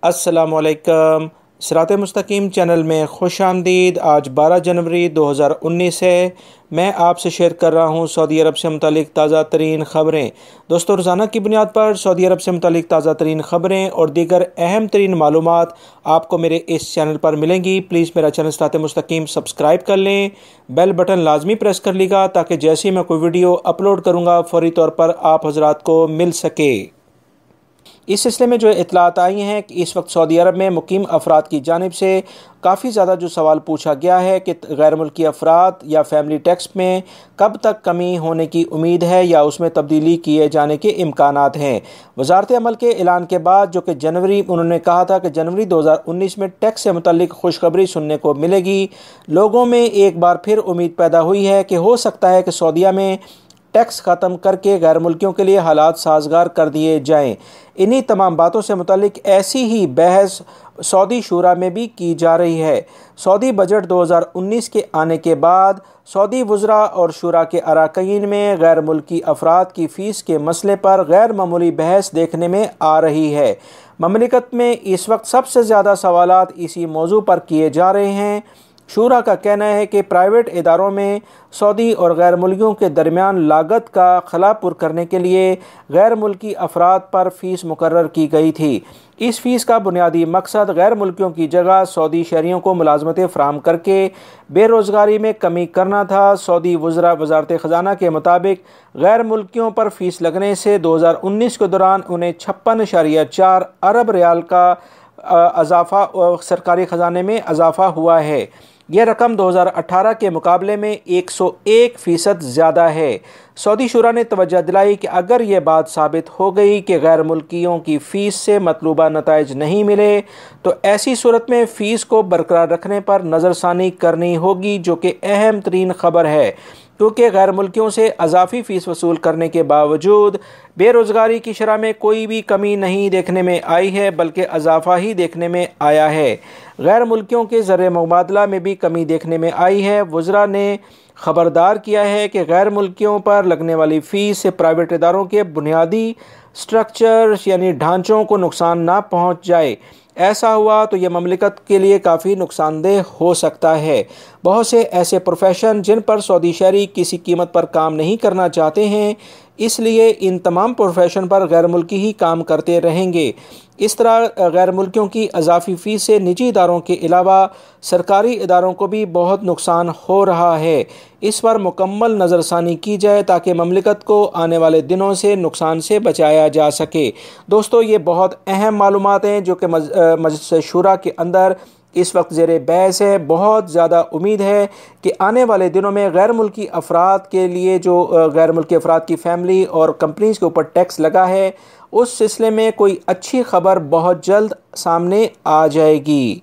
अस्सलामुअलैकुम। सिरात मुस्तकीम चैनल में खुश आमदीद। आज 12 जनवरी 2019 है। मैं आपसे शेयर कर रहा हूँ सऊदी अरब से मुतालिक ताज़ा तरीन ख़बरें। दोस्तों, रोज़ाना की बुनियाद पर सऊदी अरब से मुतालिक ताज़ा तरीन ख़बरें और दीगर अहम तरीन मालूमात आपको मेरे इस चैनल पर मिलेंगी। प्लीज़ मेरा चैनल सिरात मुस्तकीम सब्सक्राइब कर लें, बेल बटन लाजमी प्रेस कर लीजिएगा ताकि जैसे ही मैं कोई वीडियो अपलोड करूँगा फ़ौरी तौर पर आप हज़रात को मिल सके। इस सिलसिले में जो इतलात आई हैं कि इस वक्त सऊदी अरब में मुकीम अफराद की जानिब से काफ़ी ज़्यादा जो सवाल पूछा गया है कि गैर मुल्की अफराद या फैमिली टैक्स में कब तक कमी होने की उम्मीद है या उसमें तब्दीली किए जाने के इम्कानात हैं। वजारत अमल के ऐलान के बाद जो कि उन्होंने कहा था कि जनवरी 2019 में टैक्स से मुतल्लिक खुशखबरी सुनने को मिलेगी। लोगों में एक बार फिर उम्मीद पैदा हुई है कि हो सकता है कि सऊदीया में टैक्स ख़त्म करके गैर मुल्कियों के लिए हालात साजगार कर दिए जाएं। इन्हीं तमाम बातों से मुतालिक ऐसी ही बहस सऊदी शूरा में भी की जा रही है। सऊदी बजट 2019 के आने के बाद सऊदी वज़रा और शूरा के अरकान में गैर मुल्की अफराद की फ़ीस के मसले पर गैर मामूली बहस देखने में आ रही है। ममलिकत में इस वक्त सबसे ज़्यादा सवालात इसी मौजू पर किए जा रहे हैं। शूरा का कहना है कि प्राइवेट इदारों में सऊदी और गैर मुल्कियों के दरमियान लागत का खलापुर करने के लिए गैर मुल्की अफराद पर फ़ीस मुकर्रर की गई थी। इस फ़ीस का बुनियादी मकसद गैर मुल्कियों की जगह सऊदी शहरियों को मुलाजमतें फ़राहम करके बेरोज़गारी में कमी करना था। सऊदी वज़ारत ख़जाना के मुताबिक गैर मुल्कियों पर फ़ीस लगने से 2019 के दौरान उन्हें 56.4 अरब रियाल का अज़ाफ़ा सरकारी ख़जाने में इजाफ़ा हुआ है। यह रकम 2018 के मुकाबले में 101% ज़्यादा है। सऊदी शुरा ने तवज्जो दिलाई कि अगर ये बात साबित हो गई कि गैर मुल्कियों की फ़ीस से मतलूबा नताइज नहीं मिले तो ऐसी सूरत में फ़ीस को बरकरार रखने पर नज़रसानी करनी होगी, जो कि अहम तरीन ख़बर है, क्योंकि गैर मुल्कियों से अजाफी फ़ीस वसूल करने के बावजूद बेरोज़गारी की शरह में कोई भी कमी नहीं देखने में आई है, बल्कि इजाफा ही देखने में आया है। गैर मुल्कियों के ज़र मुबादला में भी कमी देखने में आई है। वज़रा ने ख़बरदार किया है कि गैर मुल्कियों पर लगने वाली फ़ीस से प्राइवेट इदारों के बुनियादी स्ट्रक्चर यानी ढांचों को नुकसान ना पहुँच जाए। ऐसा हुआ तो यह ममलिकत के लिए काफ़ी नुकसानदेह हो सकता है। बहुत से ऐसे प्रोफेशन जिन पर सऊदी शहरी किसी कीमत पर काम नहीं करना चाहते हैं, इसलिए इन तमाम प्रोफेशन पर गैर मुल्की ही काम करते रहेंगे। इस तरह गैर मुल्कियों की अजाफी फ़ीस से निजी इदारों के अलावा सरकारी इदारों को भी बहुत नुकसान हो रहा है। इस पर मुकम्मल नज़रसानी की जाए ताकि ममलिकत को आने वाले दिनों से नुकसान से बचाया जा सके। दोस्तों, ये बहुत अहम मालूमात हैं जो कि मजलिस शूरा के अंदर इस वक्त ज़ेरे बहस है। बहुत ज़्यादा उम्मीद है कि आने वाले दिनों में गैर मुल्की अफराद के लिए जो गैर मुल्की अफराद की फ़ैमिली और कंपनीज़ के ऊपर टैक्स लगा है, उस सिलसिले में कोई अच्छी खबर बहुत जल्द सामने आ जाएगी।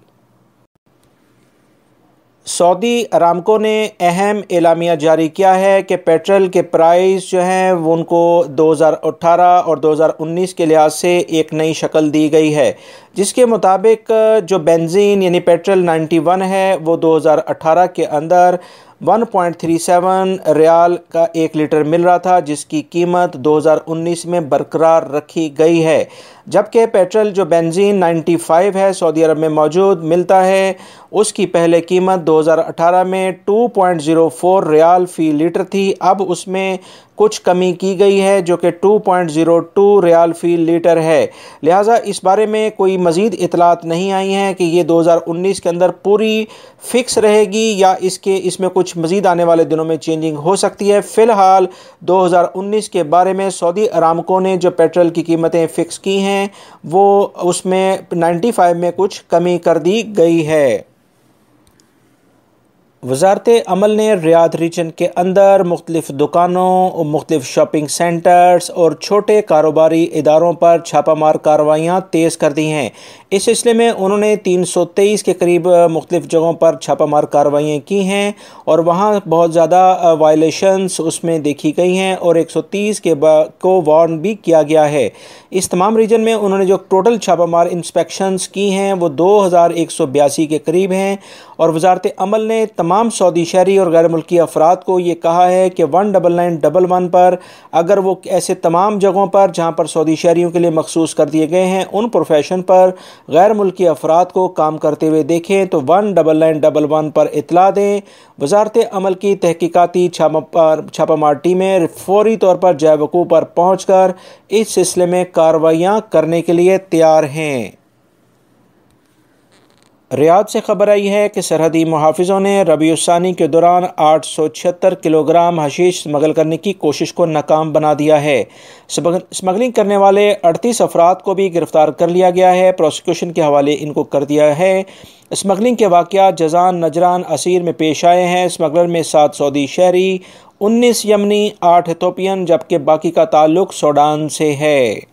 सऊदी अरामको ने अहम एलामिया जारी किया है कि पेट्रोल के प्राइस जो हैं वो उनको 2018 और 2019 के लिहाज से एक नई शक्ल दी गई है, जिसके मुताबिक जो बेंजीन यानी पेट्रोल 91 है वो 2018 के अंदर 1.37 रियाल का 1 लीटर मिल रहा था, जिसकी कीमत 2019 में बरकरार रखी गई है। जबकि पेट्रोल जो बेंजीन 95 है सऊदी अरब में मौजूद मिलता है, उसकी पहले कीमत 2018 में 2.04 रियाल फ़ी लीटर थी। अब उसमें कुछ कमी की गई है जो कि 2.02 रियाल फ़ी लीटर है। लिहाजा इस बारे में कोई मज़ीद इतलात नहीं आई हैं कि ये 2019 के अंदर पूरी फ़िक्स रहेगी या इसमें कुछ मज़ीद आने वाले दिनों में चेंजिंग हो सकती है। फ़िलहाल 2019 के बारे में सऊदी अरामको ने जो पेट्रोल की कीमतें फ़िक्स की हैं वो उसमें 95 में कुछ कमी कर दी गई है। वज़ारत अमल ने रियाद रीजन के अंदर मुख्तलिफ़ दुकानों, मुख्तलिफ़ शॉपिंग सेंटर्स और छोटे कारोबारी इदारों पर छापामार कार्रवाइयाँ तेज़ कर दी हैं। इस सिलसिले में उन्होंने 323 के करीब मुख्तलिफ़ जगहों पर छापामार कार्रवाइयाँ की हैं और वहाँ बहुत ज़्यादा वायलेशंस उसमें देखी गई हैं और 130 को वार्न भी किया गया है। इस तमाम रीजन में उन्होंने जो टोटल छापामार इंस्पेक्शंस की हैं वो 2182 के करीब हैं और वज़ारत अमल ने तमाम सऊदी शहरी और गैर मुल्की अफराद को ये कहा है कि 19911 पर अगर वो ऐसे तमाम जगहों पर जहाँ पर सऊदी शहरियों के लिए मखसूस कर दिए गए हैं उन प्रोफेशन पर गैर मुल्की अफराद को काम करते हुए देखें तो 19911 पर इतला दें। वजारत अमल की तहकीकाती छापामार टीमें फौरी तौर पर जय वकूफ़ पर पहुँच कर इस सिलसिले में कार्रवाइयाँ करने के लिए तैयार हैं। रियाद से खबर आई है कि सरहदी मुहाफिजों ने रबीउस्सानी के दौरान 876 किलोग्राम हशीश स्मगल करने की कोशिश को नाकाम बना दिया है। स्मगलिंग करने वाले 38 अफराद को भी गिरफ्तार कर लिया गया है। प्रोसिक्यूशन के हवाले इनको कर दिया है। स्मगलिंग के वाक़यात जजान, नजरान, असीर में पेश आए हैं। स्मगलर में 7 सऊदी शहरी, 19 यमनी, 8 इथोपियन जबकि बाकी का ताल्लुक सूडान से है।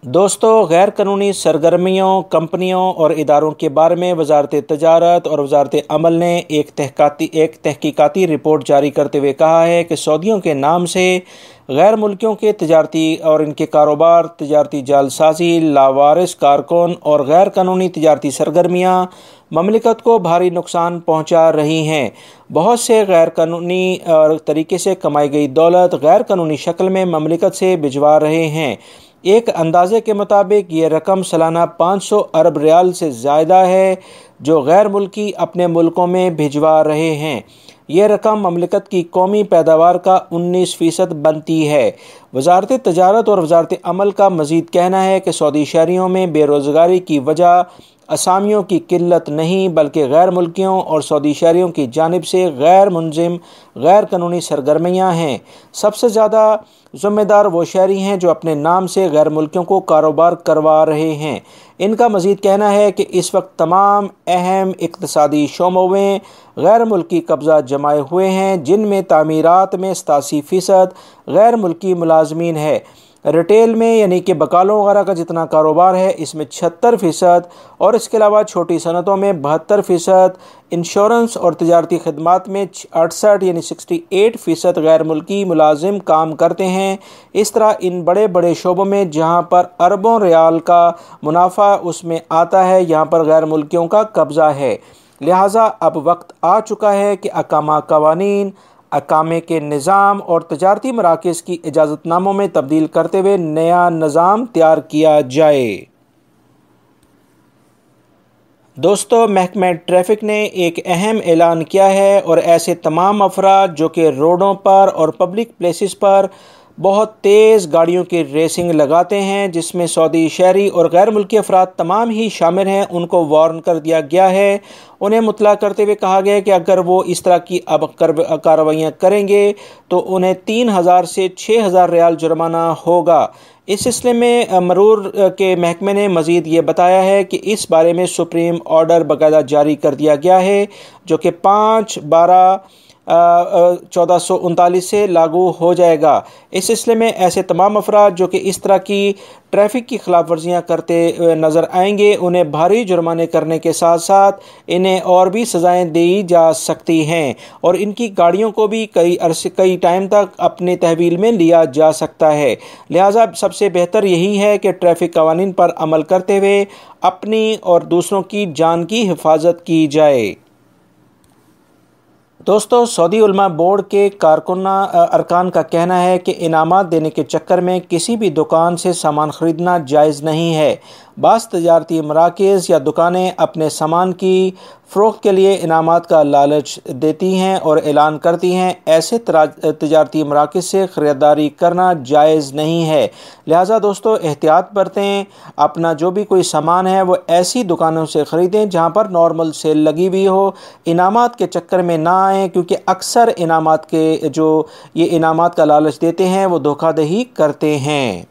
दोस्तों, गैर कानूनी सरगर्मियों, कंपनियों और इदारों के बारे में वजारत तजारत और वजारत अमल ने एक तहकीकाती रिपोर्ट जारी करते हुए कहा है कि सऊदियों के नाम से गैर मुल्कियों के तजारती और इनके कारोबार, तजारती जालसाजी, लावारिस कारकुन और गैर कानूनी तजारती सरगर्मियाँ ममलिकत को भारी नुकसान पहुँचा रही हैं। बहुत से गैर कानूनी तरीके से कमाई गई दौलत गैर कानूनी शक्ल में ममलिकत से भिजवा रहे हैं। एक अंदाजे के मुताबिक ये रकम सालाना 500 अरब रियाल से ज़्यादा है जो गैर मुल्की अपने मुल्कों में भिजवा रहे हैं। ये रकम ममलिकत की कौमी पैदावार का 19% बनती है। वजारत तजारत और वजारत अमल का मज़ीद कहना है कि सऊदी शहरियों में बेरोज़गारी की वजह असामियों की किल्लत नहीं बल्कि गैर मुल्कियों और सऊदी शहरियों की जानिब से गैर मुंजिम गैर कानूनी सरगर्मियाँ हैं। सबसे ज़्यादा ज़िम्मेदार वो शहरी हैं जो अपने नाम से गैर मुल्कियों को कारोबार करवा रहे हैं। इनका मज़ीद कहना है कि इस वक्त तमाम अहम इक़्तिसादी शोबों में गैर मुल्की कब्ज़ा जमाए हुए हैं जिनमें तामीरात में 87% गैर मुल्की मुलाजमीन है। रिटेल में यानी कि बकालों वगैरह का जितना कारोबार है इसमें 76% और इसके अलावा छोटी सनतों में 72%, इंश्योरेंस और तजारती खदमात में 68 यानी 68% गैर मुल्की मुलाजिम काम करते हैं। इस तरह इन बड़े बड़े शोबों में जहां पर अरबों रियाल का मुनाफा उसमें आता है यहाँ पर गैर मुल्कियों का कब्ज़ा है। लिहाजा अब वक्त आ चुका है कि अकामा कवानीन, अकामे के निज़ाम और तजारती मराकज़ की इजाज़तनामों में तब्दील करते हुए नया निज़ाम तैयार किया जाए। दोस्तों, महकमा ट्रैफिक ने एक अहम ऐलान किया है और ऐसे तमाम अफराद जो कि रोडों पर और पब्लिक प्लेसेस पर बहुत तेज़ गाड़ियों की रेसिंग लगाते हैं जिसमें सऊदी शहरी और गैर मुल्की अफराद तमाम ही शामिल हैं, उनको वार्न कर दिया गया है। उन्हें मुतला करते हुए कहा गया है कि अगर वो इस तरह की अब कार्रवाइयाँ करेंगे तो उन्हें 3000 से 6000 रियाल जुर्माना होगा। इस सिलसिले में मरूर के महकमे ने मज़ीद ये बताया है कि इस बारे में सुप्रीम ऑर्डर बाकायदा जारी कर दिया गया है जो कि 5/12/1439 से लागू हो जाएगा। इस सिलसिले में ऐसे तमाम अफराद जो कि इस तरह की ट्रैफिक की खिलाफ वर्जियाँ करते नज़र आएंगे उन्हें भारी जुर्माने करने के साथ साथ इन्हें और भी सज़ाएँ दी जा सकती हैं और इनकी गाड़ियों को भी कई टाइम तक अपने तहवील में लिया जा सकता है। लिहाजा सबसे बेहतर यही है कि ट्रैफिक कवानीन पर अमल करते हुए अपनी और दूसरों की जान की हिफाजत की जाए। दोस्तों, सऊदी उलमा बोर्ड के अरकान का कहना है कि इनामात देने के चक्कर में किसी भी दुकान से सामान ख़रीदना जायज़ नहीं है। बाज़ तजारती मराकज़ या दुकानें अपने सामान की फ़रोख्त के लिए इनामात का लालच देती हैं और ऐलान करती हैं। ऐसे तजारती मराकज़ से ख़रीदारी करना जायज़ नहीं है। लिहाजा दोस्तों, एहतियात बरतें। अपना जो भी कोई सामान है वो ऐसी दुकानों से ख़रीदें जहाँ पर नॉर्मल सेल लगी हुई हो। इनामात के चक्कर में ना आएँ क्योंकि अक्सर इनामात के जो ये इनामात का लालच देते हैं वो धोखाधड़ी करते हैं।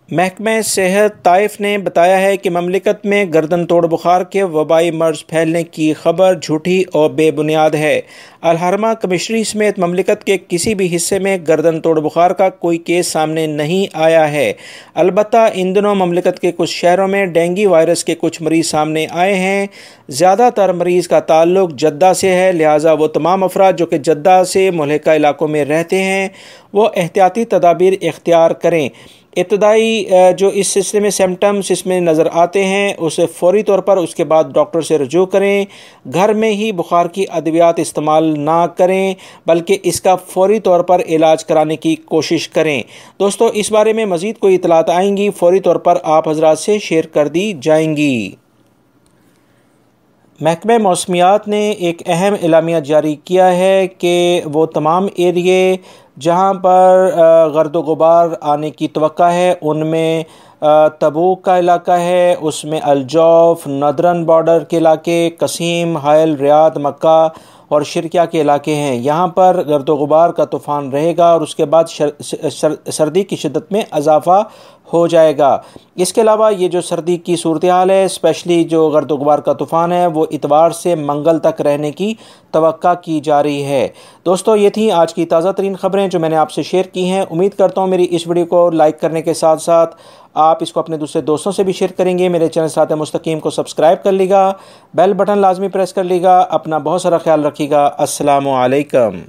महकमा सेहत ताइफ ने बताया है कि ममलिकत में गर्दन तोड़ बुखार के वबाई मर्ज फैलने की खबर झूठी और बेबुनियाद है। अलहरमा कमिश्नरी समेत ममलिकत के किसी भी हिस्से में गर्दन तोड़ बुखार का कोई केस सामने नहीं आया है। अलबत्ता इन दिनों ममलिकत के कुछ शहरों में डेंगू वायरस के कुछ मरीज़ सामने आए हैं। ज़्यादातर मरीज़ का ताल्लुक जद्दा से है। लिहाजा वो तमाम अफराद जो कि जद्दा से मुल्हिका इलाकों में रहते हैं वो एहतियाती तदाबीर इख्तियार करें। इब्तदाई जो इस सिलसिले में सिम्टम्स इसमें नज़र आते हैं उसे फ़ौरी तौर पर उसके बाद डॉक्टर से रजू करें। घर में ही बुखार की अद्वियात इस्तेमाल ना करें बल्कि इसका फ़ौरी तौर पर इलाज कराने की कोशिश करें। दोस्तों, इस बारे में मज़ीद कोई इतलात आएंगी फ़ौरी तौर पर आप हज़रात से शेयर कर दी जाएंगी। महकमे मौसमियात ने एक अहम एलामिया जारी किया है कि वो तमाम एरिए जहाँ पर गर्द गुबार आने की तवक्का है उनमें तबूक का इलाका है, उसमें अलजौफ, नदरन बॉर्डर के इलाके, कसीम, हायल, रियाद, मक्का और शिरकिया के इलाके हैं। यहाँ पर गर्द गुबार का तूफ़ान रहेगा और उसके बाद सर्दी की शिद्दत में इजाफ़ा हो जाएगा। इसके अलावा ये जो सर्दी की सूरत हाल है, स्पेशली जो गर्द गुबार का तूफ़ान है, वो इतवार से मंगल तक रहने की तवक्का की जा रही है। दोस्तों, ये थी आज की ताज़ा तरीन ख़बरें जो मैंने आपसे शेयर की हैं। उम्मीद करता हूँ मेरी इस वीडियो को लाइक करने के साथ साथ आप इसको अपने दूसरे दोस्तों से भी शेयर करेंगे। मेरे चैनल साथ मुस्तकीम को सब्सक्राइब कर लीजिएगा, बेल बटन लाजमी प्रेस कर लीजिएगा। अपना बहुत सारा ख्याल रखिएगा। अस्सलामु अलैकुम।